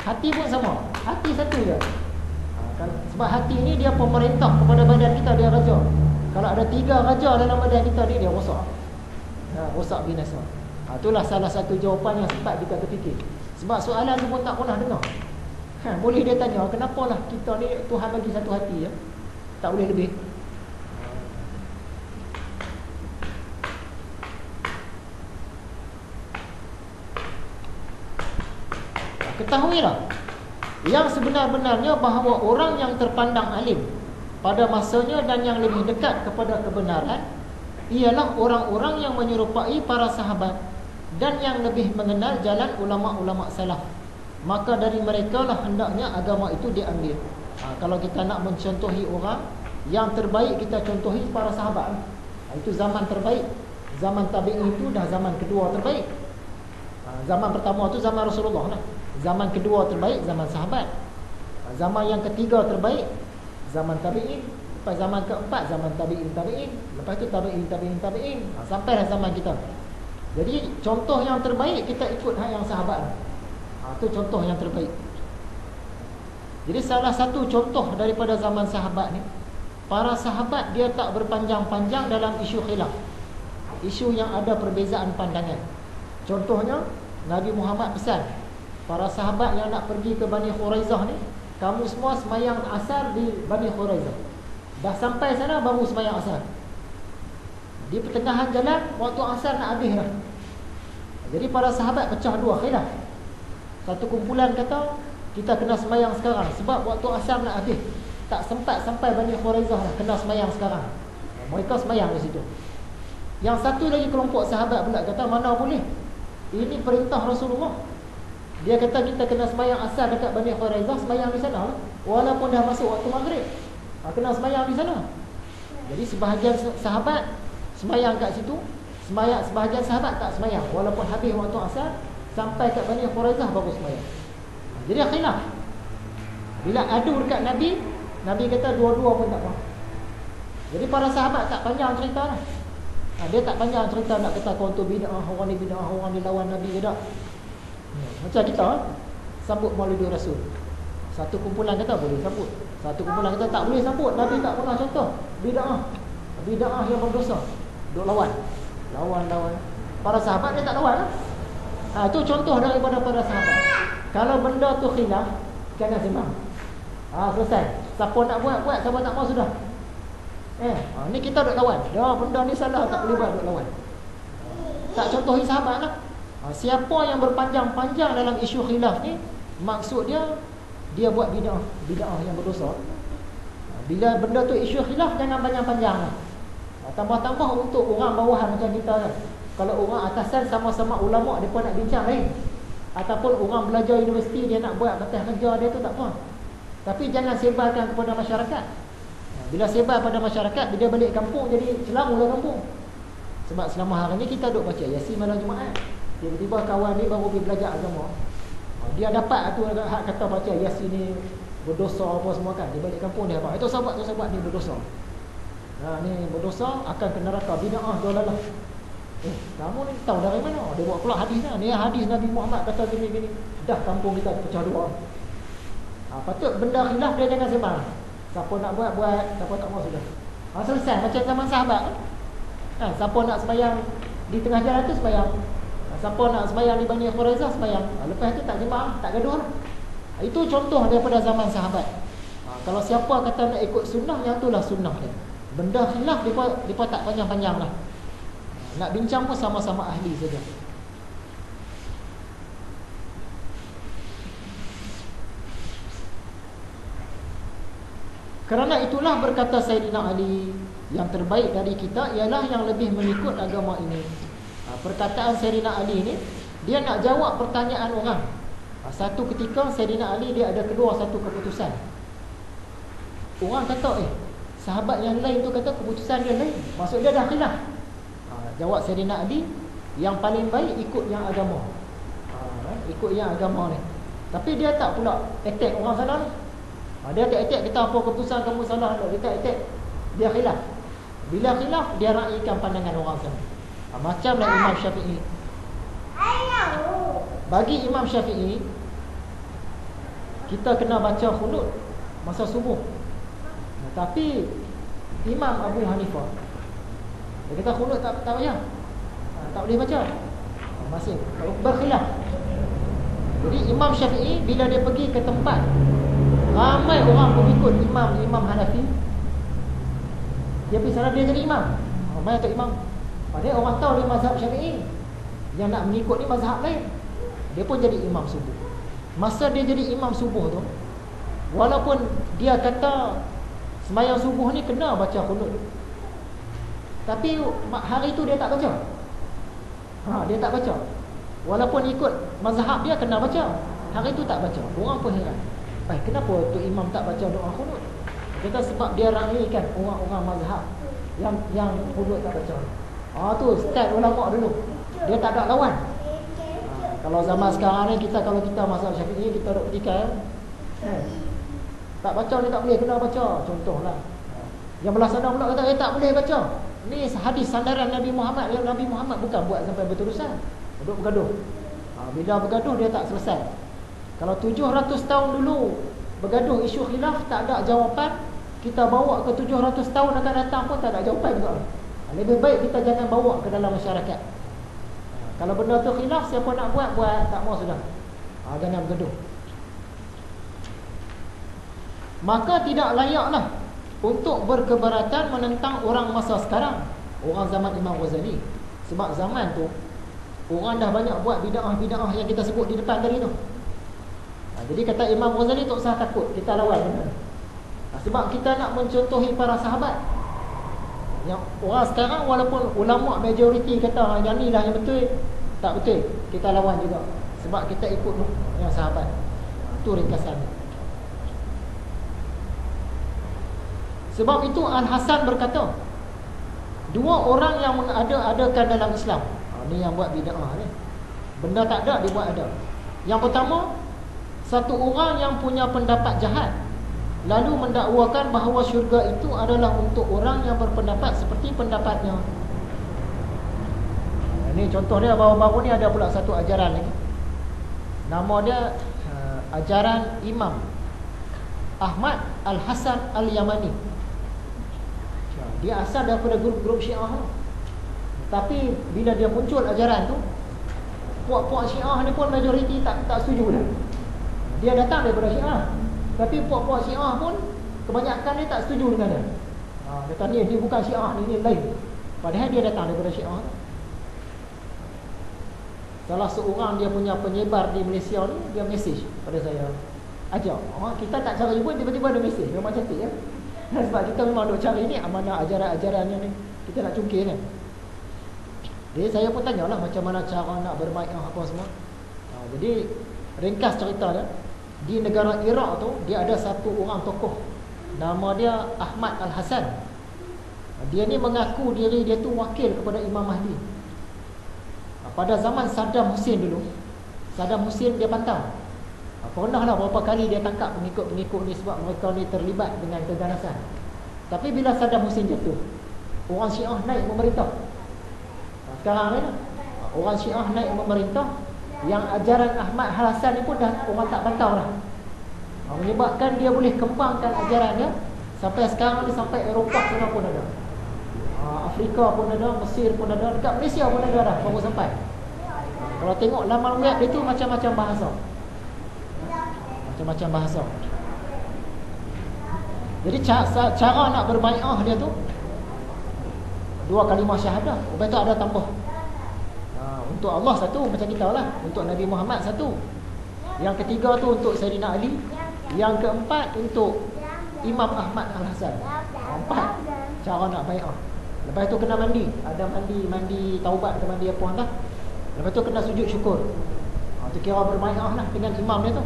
Hati pun sama. Hati satu je. Sebab hati ni dia pemerintah kepada badan kita, dia raja. Kalau ada 3 raja dalam badan kita, dia rosak. Rosak binasa. Itulah salah satu jawapan yang sempat kita terfikir. Sebab soalan tu pun tak pernah dengar. Boleh dia tanya, kenapalah kita ni Tuhan bagi satu hati ya? Tak boleh lebih. Ketahuilah yang sebenar-benarnya bahawa orang yang terpandang alim pada masanya dan yang lebih dekat kepada kebenaran ialah orang-orang yang menyerupai para sahabat dan yang lebih mengenal jalan ulama-ulama salaf. Maka dari mereka lah hendaknya agama itu diambil. Kalau kita nak mencontohi orang, yang terbaik kita contohi para sahabat. Itu zaman terbaik. Zaman tabi'in itu dah zaman kedua terbaik. Zaman pertama tu zaman Rasulullah lah. Zaman kedua terbaik zaman sahabat. Zaman yang ketiga terbaik zaman tabi'in. Lepas zaman keempat zaman tabi'in. Lepas tu tabi'in. Sampailah zaman kita. Jadi contoh yang terbaik kita ikut yang sahabat. Itu contoh yang terbaik. Jadi salah satu contoh daripada zaman sahabat ni, para sahabat dia tak berpanjang-panjang dalam isu khilaf, isu yang ada perbezaan pandangan. Contohnya Nabi Muhammad pesan para sahabat yang nak pergi ke Bani Khuraizah ni, kamu semua semayang asar di Bani Khuraizah. Dah sampai sana baru semayang asar. Di pertengahan jalan waktu asar nak habis dah. Jadi para sahabat pecah dua khilaf. Satu kumpulan kata kita kena semayang sekarang sebab waktu asar nak habis, tak sempat sampai Bani Khuraizah dah, kena semayang sekarang. Mereka semayang di situ. Yang satu lagi kelompok sahabat pula kata mana boleh, ini perintah Rasulullah. Dia kata kita kena semayang asar dekat Bani Khuraizah, semayang di sana walaupun dah masuk waktu maghrib, kena semayang di sana. Jadi sebahagian sahabat semayang kat situ, sebahagian sahabat tak semayang walaupun habis waktu asar, sampai kat Bani Khuraizah baru semayang. Jadi khilaf. Bila adu dekat Nabi, Nabi kata dua-dua pun tak apa. Jadi para sahabat tak panjang cerita lah. Dia tak panjang cerita nak kata kau tu bid'ah, orang ni bid'ah, orang ni lawan Nabi ke tak. Macam kita sambut Maulid Rasul. Satu kumpulan kata boleh sambut, satu kumpulan kata tak boleh sambut, Nabi tak pernah contoh. Bid'ah yang berdosa. Duk lawan. Para sahabat dia tak lawan lah. Itu contoh daripada para sahabat. Kalau benda tu khilaf, jangan sembang. Selesai. Siapa nak buat, siapa tak mau sudah. Ni kita duk lawan. Benda ni salah, tak boleh buat, duk lawan. Tak contohi sahabat lah. Siapa yang berpanjang-panjang dalam isu khilaf ni, maksud dia buat bid'ah yang berdosa. Bila benda tu isu khilaf, jangan panjang-panjang lah. Tambah-tambah untuk orang bawahan macam kita kan. Kalau orang atasan sama-sama ulama', mereka nak bincang lain. Ataupun orang belajar universiti, dia nak buat atas kerja dia tu tak apa. Tapi jangan sebarkan kepada masyarakat. Bila sebar pada masyarakat, dia balik kampung jadi celamula kampung. Sebab selama hari ni kita duk baca Yasin malam Jumaat. Tiba-tiba kawan ni baru pergi belajar agama, dia dapat tu hak kata baca Yasin ni berdosa apa semua kan. Dia balik kampung dia apa, itu sahabat ni berdosa. Ni berdosa akan ke neraka, bid'ah dolalah. Kamu ni tahu dari mana? Dia buat pula hadis dah. Ni hadis Nabi Muhammad kata gini-gini. Dah kampung kita pecah dua. Patut benda khilaf dia jangan sembang. Siapa nak buat, siapa tak mau sudah. Selesai macam zaman sahabat kan. Siapa nak sembahyang di tengah jalan tu sembahyang. Siapa nak sembahyang di Bani Khuraizah sembahyang. Lepas tu tak sembang, tak gaduh lah. Itu contoh daripada zaman sahabat. Kalau siapa kata nak ikut sunnah, yang itulah sunnah dia. Benda khilaf mereka tak panjang-panjang lah. Nak bincang pun sama-sama ahli saja. Kerana itulah berkata Sayyidina Ali, yang terbaik dari kita ialah yang lebih mengikut agama ini. Perkataan Sayyidina Ali ni, dia nak jawab pertanyaan orang. Satu ketika Sayyidina Ali dia ada kedua satu keputusan. Orang kata sahabat yang lain tu kata keputusan dia lain, maksud dia dah khilaf. Jawab Sayyidina Ali, yang paling baik ikut yang agama. Ikut yang agama ni. Tapi dia tak pula attack orang sana ni. Dia tak attack kita apa keputusan kamu salah. Dia tak attack, dia khilaf. Bila khilaf, dia raikan pandangan orang sana. Macamlah Imam Syafi'i. Bagi Imam Syafi'i, kita kena baca khunut masa subuh. Tapi Imam Abu Hanifah dia kata khunut tak payah, tak boleh baca. Masih berkhilaf. Jadi Imam Syafi'i bila dia pergi ke tempat ramai orang pengikut Imam Hanafi, dia pergi sana, dia jadi imam. Ramai tu imam. Padahal orang tahu dia mazhab Syafi'i, yang nak mengikut ni mazhab lain. Dia pun jadi imam subuh. Masa dia jadi imam subuh tu, walaupun dia kata sembahyang subuh ni kena baca khunut, tapi hari tu dia tak baca. Dia tak baca. Walaupun ikut mazhab dia kena baca, hari tu tak baca. Orang pun heran, kenapa tu imam tak baca doa khunut? Kita sebab dia raikan orang-orang mazhab yang khunut tak baca. Tu style ulama dulu. Dia tak ada lawan. Kalau zaman sekarang ni kalau kita mazhab Syafi'i, kita duk tikai, tak baca ni tak boleh, kena baca. Contohlah. Yang belah sana pula kata tak boleh baca. Ni hadis sandaran Nabi Muhammad, yang Nabi Muhammad bukan buat sampai berterusan. Duduk bergaduh. Bila bergaduh dia tak selesai. Kalau 700 tahun dulu bergaduh isu khilaf tak ada jawapan, kita bawa ke 700 tahun akan datang pun tak ada jawapan juga. Lebih baik kita jangan bawa ke dalam masyarakat. Kalau benda tu khilaf, siapa nak buat, tak mau sudah. Jangan bergaduh. Maka tidak layaklah untuk berkeberatan menentang orang masa sekarang, orang zaman Imam Ghazali. Sebab zaman tu orang dah banyak buat bid'ah-bid'ah yang kita sebut di depan tadi tu. Jadi kata Imam Ghazali tak usah takut, kita lawan benar. Sebab kita nak mencontohi para sahabat. Yang orang sekarang walaupun ulama majoriti kata yang ni lah yang betul, tak betul, kita lawan juga. Sebab kita ikut yang sahabat. Itu ringkasan. Sebab itu Al-Hasan berkata, dua orang yang mengada-adakan dalam Islam. Ni yang buat bid'ah ni. Benda tak ada, dia buat ada. Yang pertama, satu orang yang punya pendapat jahat lalu mendakwakan bahawa syurga itu adalah untuk orang yang berpendapat seperti pendapatnya. Ini contoh dia, baru-baru ni ada pula satu ajaran lagi. Nama dia ajaran Imam Ahmad Al-Hasan Al-Yamani. Dia asal daripada grup-grup Syiah. Tapi bila dia muncul ajaran tu, puak-puak Syiah ni pun majoriti tak setuju dah. Dia datang daripada Syiah, tapi puak-puak Syiah pun kebanyakan dia tak setuju dengan dia. Dia kata ni bukan Syiah, ni lain. Padahal dia datang daripada Syiah. Salah seorang dia punya penyebar di Malaysia ni, dia mesej pada saya, ajak. Kita tak cari pun tiba-tiba ada mesej. Memang cantik ya. Sebab kita memang duk cari ni mana ajaran-ajarannya ni, kita nak cungkil kan. Jadi saya pun tanyalah macam mana cara nak berbai'ah apa semua. Jadi ringkas cerita dia, di negara Iraq tu dia ada satu orang tokoh, nama dia Ahmad Al-Hasan. Dia ni mengaku diri dia tu wakil kepada Imam Mahdi. Pada zaman Saddam Hussein dulu, Saddam Hussein dia pantang. Pernahlah berapa kali dia tangkap pengikut-pengikut ni sebab mereka ni terlibat dengan keganasan. Tapi bila Saddam Hussein jatuh, orang Syiah naik memerintah. Sekarang ni orang Syiah naik memerintah, yang ajaran Ahmad Al-Hasan ni pun dah orang tak pantau dah. Menyebabkan dia boleh kembangkan ajarannya sampai sekarang ni, sampai Eropah sana pun ada, Afrika pun ada, Mesir pun ada, dekat Malaysia pun ada dah baru sampai. Kalau tengok laman web dia tu macam-macam bahasa. Macam-macam bahasa. Jadi cara nak berbai'ah dia tu 2 kalimah syahadah. Lepas tu ada tambah. Untuk Allah satu, macam kita lah. Untuk Nabi Muhammad satu. Yang ketiga tu untuk Sayyidina Ali. Yang keempat untuk Imam Ahmad Al-Hasan. 4 cara nak bai'ah. Lepas tu kena mandi. Ada mandi taubat atau mandi apa entah. Lepas tu kena sujud syukur. Itu kira berbai'ah lah dengan imam dia tu.